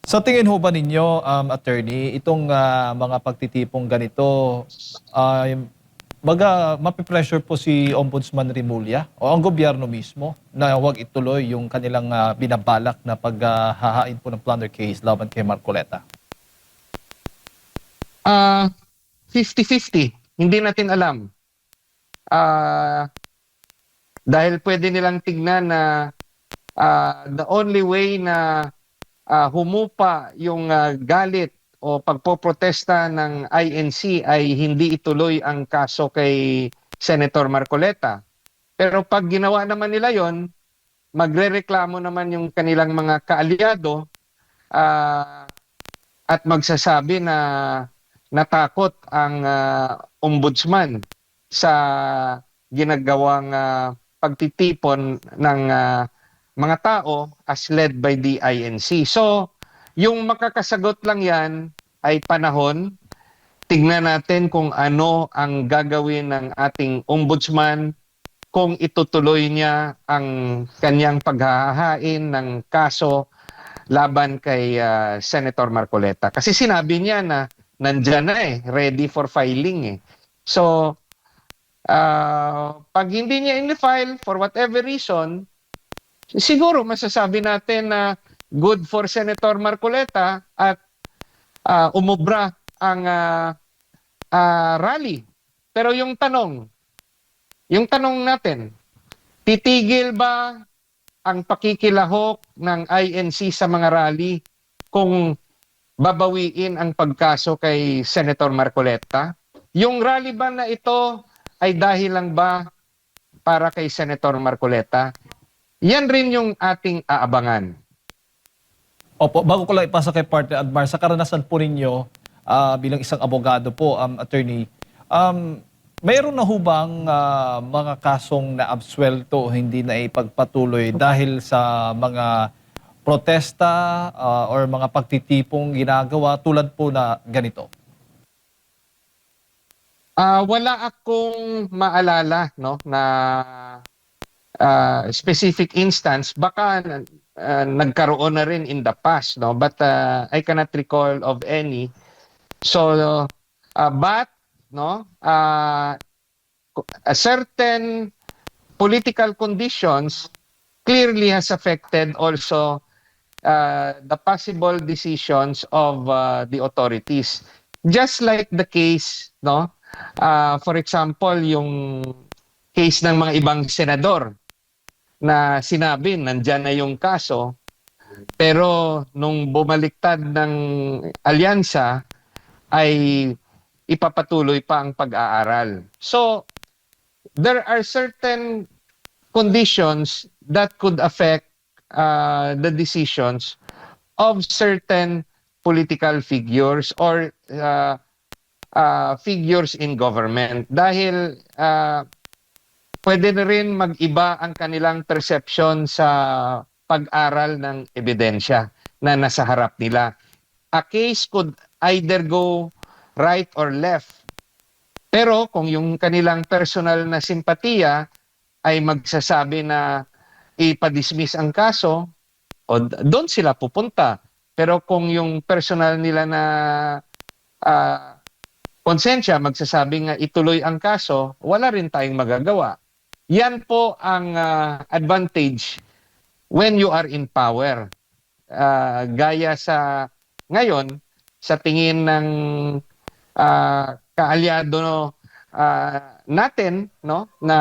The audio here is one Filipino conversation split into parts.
Sa tingin ho ba ninyo, attorney, itong mga pagtitipong ganito, mapipressure po si Ombudsman Rimulya o ang gobyerno mismo na huwag ituloy yung kanilang binabalak na paghahain po ng plunder case laban kay Marcoleta? Ah, 50-50. Hindi natin alam. Ah, dahil pwede nilang tignan na the only way na humupa yung galit o pagpoprotesta ng INC ay hindi ituloy ang kaso kay Senator Marcoleta. Pero pag ginawa naman nila yon, magrereklamo naman yung kanilang mga kaalyado ah, at magsasabi na natakot ang ombudsman sa ginagawang pagtitipon ng mga tao as led by the INC. So, yung makakasagot lang yan ay panahon. Tignan natin kung ano ang gagawin ng ating ombudsman, kung itutuloy niya ang kanyang paghahain ng kaso laban kay Senator Marcoleta. Kasi sinabi niya na nandyan na ready for filing So, pag hindi niya in-file for whatever reason, siguro masasabi natin na good for Senator Marcoleta at umubra ang rally. Pero yung tanong natin, titigil ba ang pakikilahok ng INC sa mga rally kung babawiin ang pagkaso kay Senator Marcoleta? Yung rally ba na ito ay dahil lang ba para kay Senator Marcoleta? Yan rin yung ating aabangan. Opo, bago ko lang ipasa kay Partner Admar, sa karanasan po ninyo bilang isang abogado po, attorney, mayroon na ho bang mga kasong naabsuelto o hindi na ipagpatuloy dahil sa mga protesta or mga pagtitipong ginagawa tulad po na ganito? Wala akong maalala no na specific instance. Baka nagkaroon na rin in the past, no, but I cannot recall of any. So but no a certain political conditions clearly has affected also the possible decisions of the authorities, just like the case no for example yung case ng mga ibang senador na sinabi nandyan na yung kaso, pero nung bumaliktad ng alyansa ay ipapatuloy pa ang pag-aaral. So there are certain conditions that could affect the decisions of certain political figures or figures in government. Dahil pwede na rin mag-iba ang kanilang perception sa pag-aral ng ebidensya na nasa harap nila. A case could either go right or left. Pero kung yung kanilang personal na simpatiya ay magsasabi na ipa-dismiss ang kaso, o doon sila pupunta. Pero kung yung personal nila na konsensya magsasabi nga ituloy ang kaso, wala rin tayong magagawa. Yan po ang advantage when you are in power. Gaya sa ngayon, sa tingin ng kaalyado natin, no, na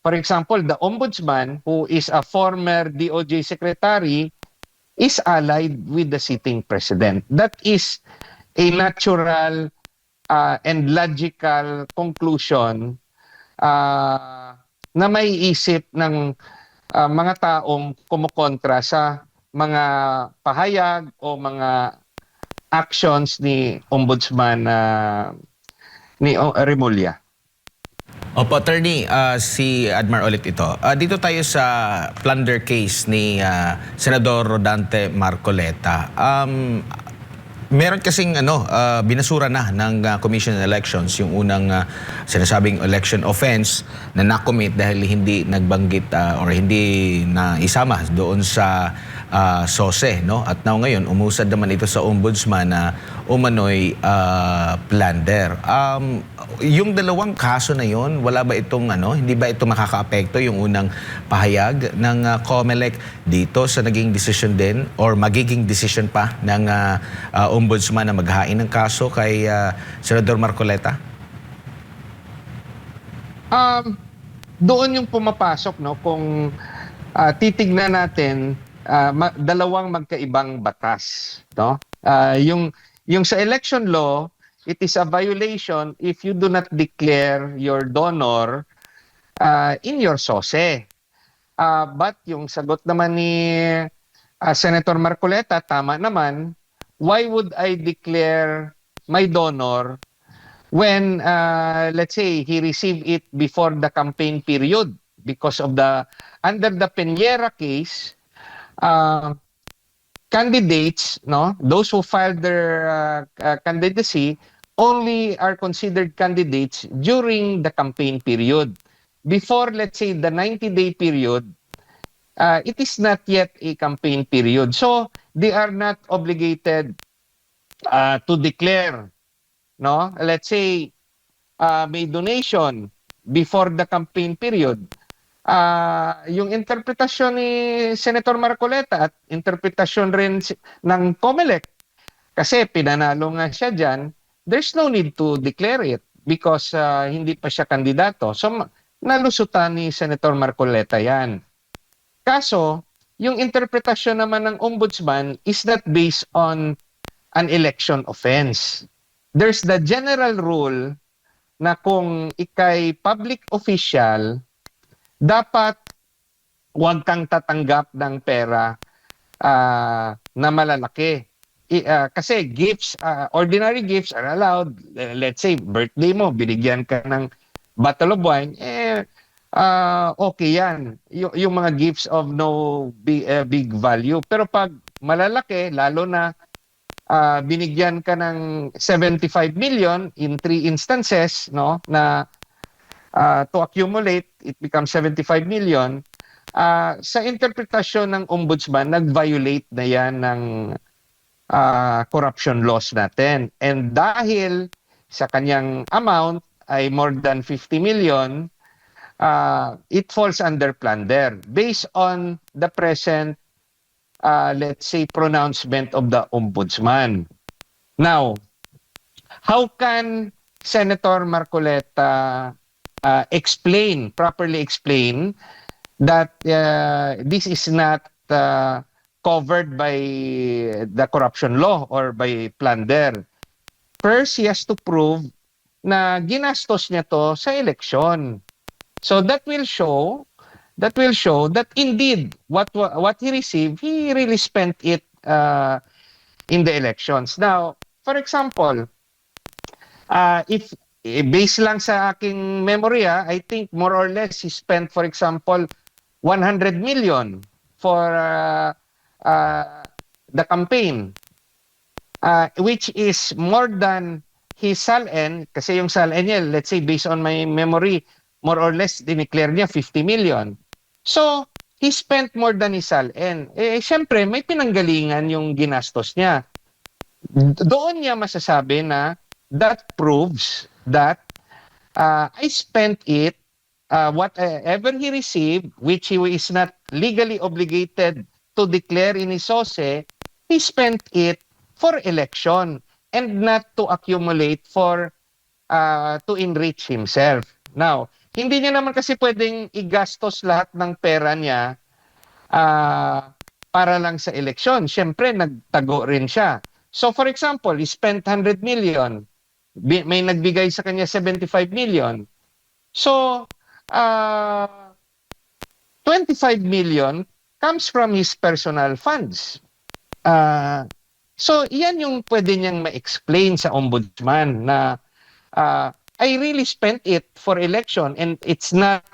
for example, the ombudsman who is a former DOJ secretary is allied with the sitting president. That is a natural and logical conclusion na may isip ng mga taong kumukontra sa mga pahayag o mga actions ni Ombudsman ni Rimulya. Opo, attorney, si Admar ulit ito. Dito tayo sa plunder case ni Senador Rodante Marcoleta. Meron kasing binasura na ng Commission on Elections yung unang sinasabing election offense na nakomit dahil hindi nagbanggit or hindi na isama doon sa SOSE, no? At now ngayon umusad naman ito sa ombudsman na umano'y plunder. Yung dalawang kaso na yon, wala ba itong hindi ba ito makakaapekto yung unang pahayag ng COMELEC dito sa naging decision din or magiging decision pa ng ombudsman na maghain ng kaso kay Senador Marcoleta? Doon yung pumapasok, no, kung titignan natin dalawang magkaibang batas, no? Yung sa election law, it is a violation if you do not declare your donor in your SOSE. But yung sagot naman ni Senator Marcoleta, tama naman. Why would I declare my donor when, let's say, he received it before the campaign period? Because of under the Peñera case, candidates, no, those who filed their candidacy only are considered candidates during the campaign period. Before, let's say, the 90-day period, it is not yet a campaign period. So, they are not obligated to declare, no? Let's say, may donation before the campaign period. Yung interpretasyon ni Senator Marcoleta at interpretasyon rin ng COMELEC, kasi pinanalo nga siya dyan, there's no need to declare it because hindi pa siya kandidato. So, nalusutan ni Senator Marcoleta yan. Kaso, yung interpretasyon naman ng ombudsman is not based on an election offense. There's the general rule na kung ikay public official, dapat huwag kang tatanggap ng pera na malalaki. Kasi gifts, ordinary gifts are allowed. Let's say, birthday mo, binigyan ka ng bottle of wine, okay yan. Yung mga gifts of no big value. Pero pag malalaki, lalo na binigyan ka ng 75 million in 3 instances, no, na to accumulate, it becomes 75 million. Sa interpretasyon ng ombudsman, nag-violate na yan ng corruption laws natin. And dahil sa kanyang amount ay more than 50 million, it falls under plunder based on the present, let's say, pronouncement of the ombudsman. Now, how can Senator Marcoleta properly explain that this is not covered by the corruption law or by plunder? First, he has to prove na ginastos niya to sa eleksyon. So that will show that indeed what he received, he really spent it in the elections. Now, for example, if based lang sa aking memory, I think more or less he spent, for example, 100 million for the campaign, which is more than his SALN, kasi yung SALN niya, let's say based on my memory, more or less dineclare niya 50 million. So, he spent more than his SALN. Siyempre, may pinanggalingan yung ginastos niya. Doon niya masasabi na that proves that I spent it, whatever he received, which he is not legally obligated to declare in his SOSE, he spent it for election and not to accumulate for to enrich himself. Now, hindi niya naman kasi pwedeng igastos lahat ng pera niya para lang sa eleksyon. Siyempre, nagtago rin siya. So, for example, he spent 100 million. May nagbigay sa kanya 75 million. So, 25 million comes from his personal funds. So, yan yung pwede niyang ma-explain sa ombudsman na I really spent it for election and it's not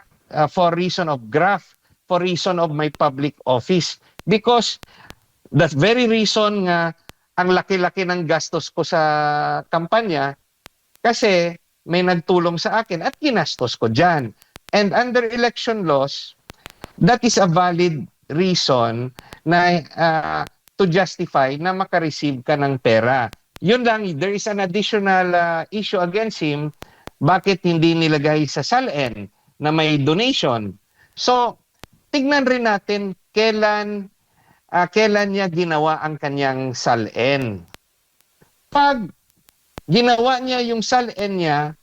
for reason of graft, for reason of my public office. Because that very reason nga ang laki-laki ng gastos ko sa kampanya kasi may nagtulong sa akin at ginastos ko dyan. And under election laws, that is a valid reason na to justify na makareceive ka ng pera. Yun lang, there is an additional issue against him. Bakit hindi nilagay sa SALN na may donation? So, tignan rin natin kailan niya ginawa ang kanyang SALN. Pag ginawa niya yung SALN niya,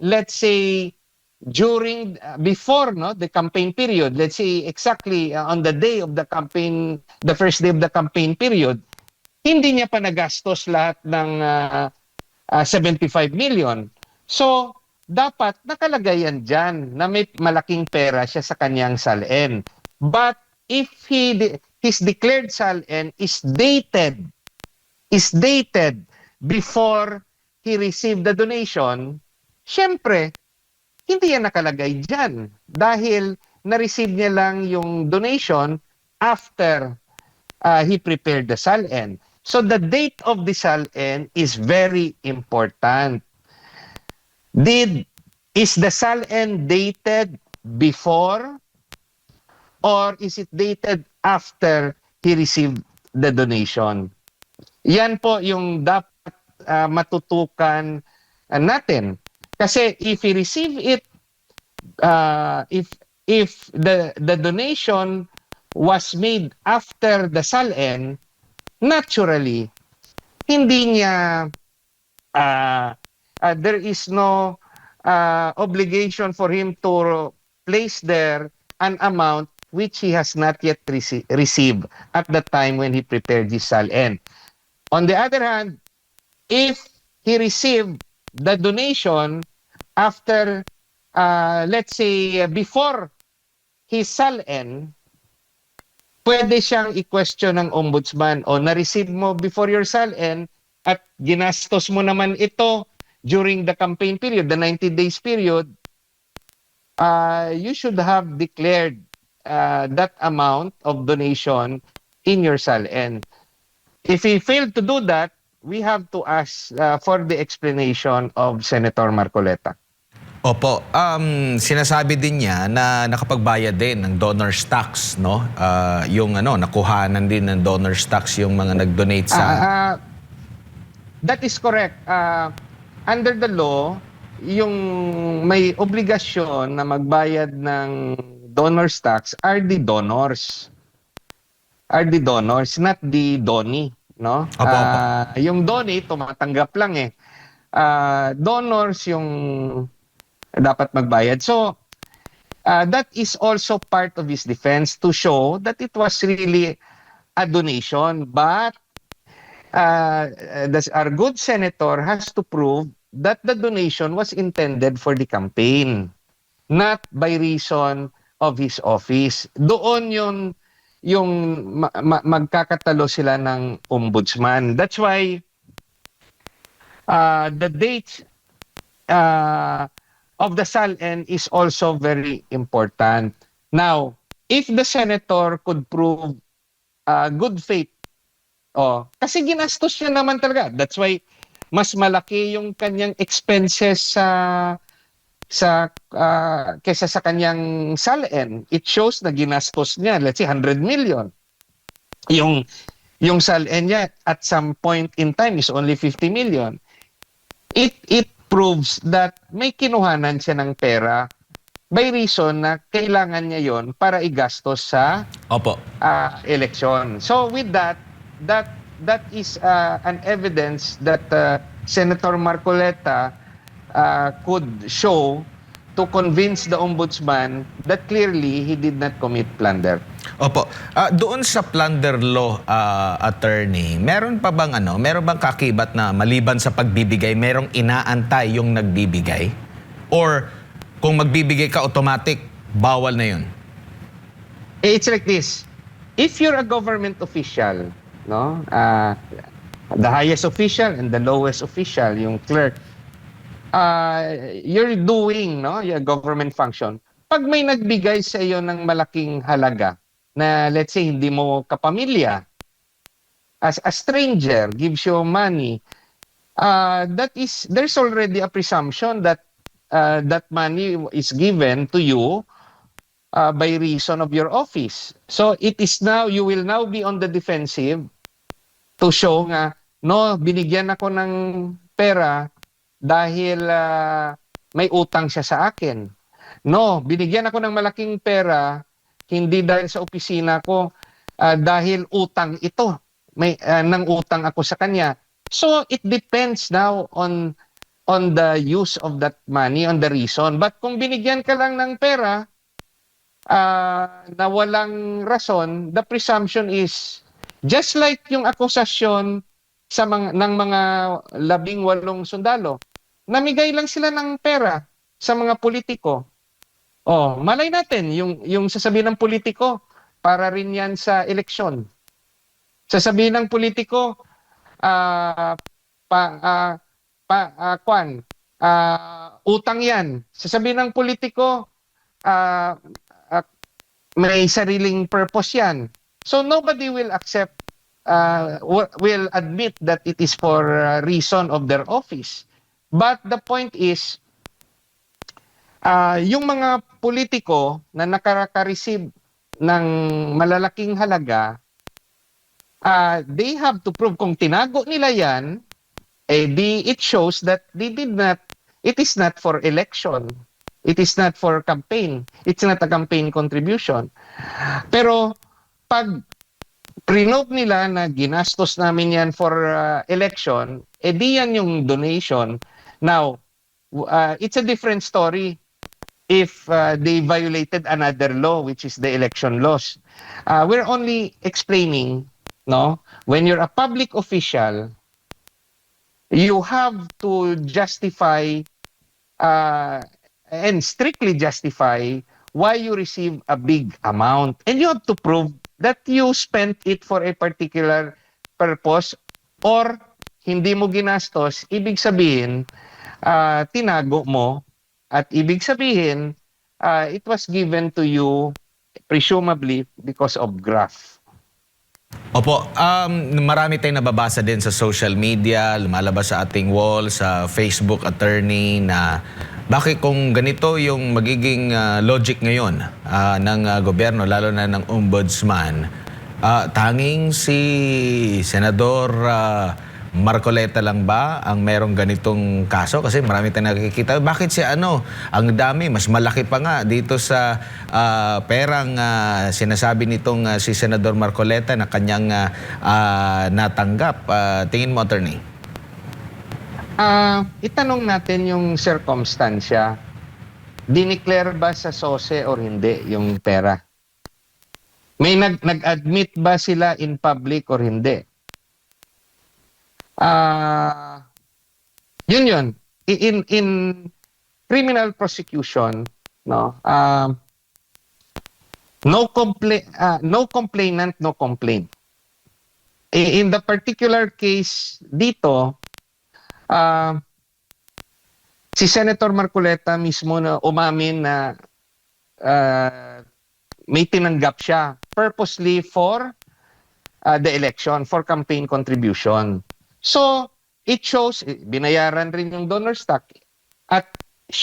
let's say, before the campaign period, let's say exactly on the day of the campaign, the first day of the campaign period, hindi niya pa nagastos lahat ng 75 million. So, dapat nakalagay yan dyan na may malaking pera siya sa kanyang SALN. But if his declared SALN is dated before he received the donation, syempre, hindi yan nakalagay dyan dahil na-receive niya lang yung donation after he prepared the SALN. So the date of the SALN is very important. Is the SALN dated before or is it dated after he received the donation? Yan po yung dapat matutukan natin. Kasi if he receive it, if the donation was made after the SALN, naturally, hindi niya, there is no obligation for him to place there an amount which he has not yet received at the time when he prepared his SALN. On the other hand, if he received the donation after, let's say, before his SALN, pwede siyang i-question ng ombudsman o na-receive mo before your SALN at ginastos mo naman ito during the campaign period, the 90 days period, you should have declared that amount of donation in your SALN. If he failed to do that, we have to ask for the explanation of Senator Marcoleta. Opo, sinasabi din niya na nakapagbayad din ng donor's tax, no? Yung nakuhanan din ng donor's tax yung mga nag-donate sa... That is correct. Under the law, yung may obligasyon na magbayad ng donor's tax are the donors. Not the donee, no? Opo. Yung donee, tumatanggap lang eh. Donors yung dapat magbayad. So, that is also part of his defense to show that it was really a donation. But our good senator has to prove that the donation was intended for the campaign, not by reason of his office. Doon yung magkakatalo sila ng ombudsman. That's why the date of the SALN is also very important. Now, if the senator could prove good faith, kasi ginastos niya naman talaga. That's why mas malaki yung kanyang expenses kesa sa kanyang SALN. It shows na ginastos niya, let's say 100 million. Yung SALN niya at some point in time is only 50 million. It proves that may kinuhanan siya ng pera by reason na kailangan niya yon para igastos sa election. So with that is an evidence that Senator Marcoleta could show to convince the ombudsman that clearly he did not commit plunder. Opo. Doon sa plunder law, attorney, meron bang kakibat na maliban sa pagbibigay, merong inaantay yung nagbibigay? Or kung magbibigay ka automatic, bawal na yun? It's like this. If you're a government official, no, the highest official and the lowest official, yung clerk, you're doing your government function. Pag may nagbigay sa iyo ng malaking halaga na let's say hindi mo kapamilya, as a stranger gives you money, there's already a presumption that that money is given to you by reason of your office. So it is now, you will now be on the defensive to show nga, no, binigyan ako ng pera dahil may utang siya sa akin. No, binigyan ako ng malaking pera hindi dahil sa opisina ko, dahil utang ito. May nang utang ako sa kanya. So it depends now on the use of that money, on the reason. But kung binigyan ka lang ng pera na walang rason, the presumption is just like yung akusasyon sa ng mga 18 sundalo. Namigay lang sila ng pera sa mga politiko. Oh, malay natin yung sasabihin ng politiko para rin yan sa eleksyon. Sasabihin ng politiko utang yan. Sasabihin ng politiko may sariling purpose yan. So nobody will accept will admit that it is for reason of their office. But the point is yung mga politiko na nakaka-receive ng malalaking halaga, they have to prove kung tinago nila yan, it shows that it is not for election. It is not for campaign. It's not a campaign contribution. Pero pag prinote nila na ginastos namin yan for election, di yan yung donation. Now, it's a different story if they violated another law, which is the election laws. We're only explaining, no? When you're a public official, you have to justify and strictly justify why you receive a big amount. And you have to prove that you spent it for a particular purpose or hindi mo ginastos, ibig sabihin, tinago mo at ibig sabihin, it was given to you presumably because of graft. Opo, marami tayong nababasa din sa social media, lumalabas sa ating wall, sa Facebook attorney na bakit kung ganito yung magiging logic ngayon ng gobyerno, lalo na ng ombudsman, tanging si Senador Marcoleta lang ba ang merong ganitong kaso? Kasi marami tayong nakikita. Bakit si ang dami, mas malaki pa nga dito sa perang sinasabi nitong si Senador Marcoleta na kanyang natanggap. Tingin mo, attorney? Itanong natin yung circumstansya. Dineclare ba sa SOSE or hindi yung pera? May nag-admit ba sila in public or hindi? Yun. In criminal prosecution, no, no complainant, no complaint. In the particular case dito, si Senator Marcoleta mismo na umamin na may tinanggap siya purposely for the election, for campaign contribution. So, it shows, binayaran rin yung donor stock. At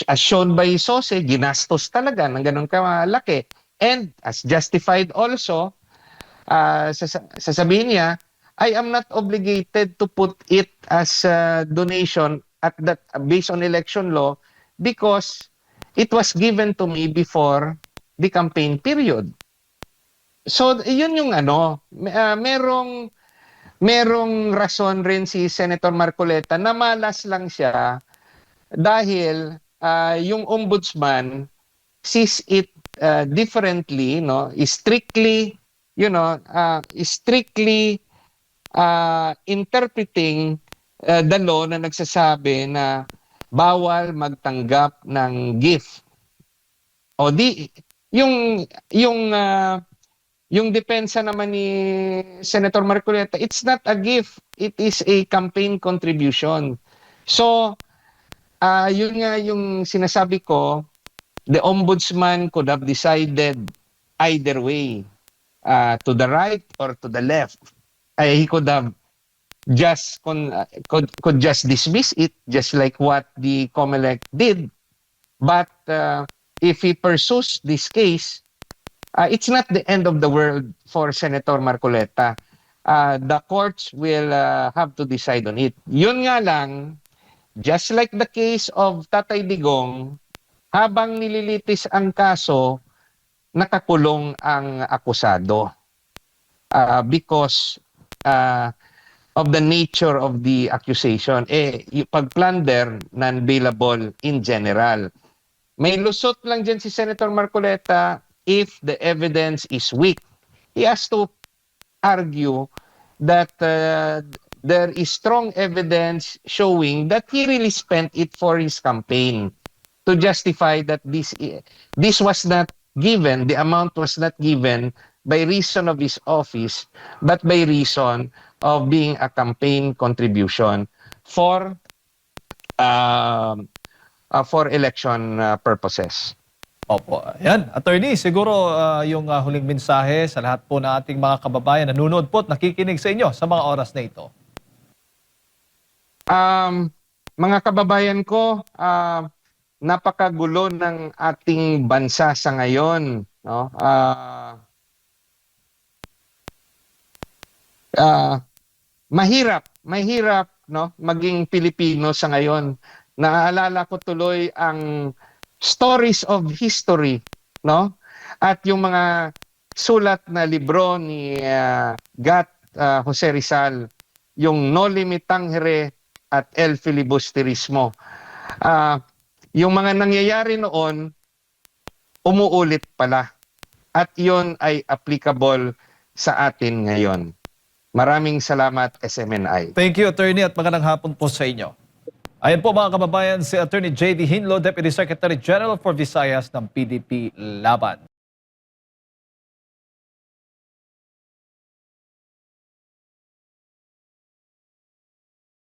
as shown by SOSE, ginastos talaga ng ganun kalaki. And as justified also, sasabihin niya, I am not obligated to put it as a donation at that based on election law because it was given to me before the campaign period. So, yun yung merong rason rin si Senator Marcoleta na malas lang siya dahil yung ombudsman sees it differently, no? Strictly interpreting the law na nagsasabi na bawal magtanggap ng gift. O di yung depensa naman ni Senator Marcoleta, it's not a gift, it is a campaign contribution. So, yun nga yung sinasabi ko, the ombudsman could have decided either way, to the right or to the left. He could have could just dismiss it, just like what the COMELEC did. But if he pursues this case, it's not the end of the world for Senator Marcoleta. The courts will have to decide on it. Yun nga lang, just like the case of Tatay Digong, habang nililitis ang kaso, nakakulong ang akusado because of the nature of the accusation. Yung pag-plunder, non-bailable in general. May lusot lang dyan si Senator Marcoleta if the evidence is weak. He has to argue that there is strong evidence showing that he really spent it for his campaign to justify that this was not given, the amount was not given by reason of his office, but by reason of being a campaign contribution for election purposes. Opo. Yan, attorney, siguro yung huling mensahe sa lahat po na ating mga kababayan na nanonood po at nakikinig sa inyo sa mga oras na ito. Mga kababayan ko, napakagulo ng ating bansa sa ngayon, no? Mahirap no maging Pilipino sa ngayon. Naaalala ko tuloy ang stories of history, no? At yung mga sulat na libro ni Gat Jose Rizal, yung Noli Me Tangere at El Filibusterismo. Yung mga nangyayari noon, umuulit pala. At yun ay applicable sa atin ngayon. Maraming salamat, SMNI. Thank you, attorney, at magandang hapon po sa inyo. Ayan po mga kababayan, si Attorney J.D. Hinlo, Deputy Secretary General for Visayas ng PDP Laban.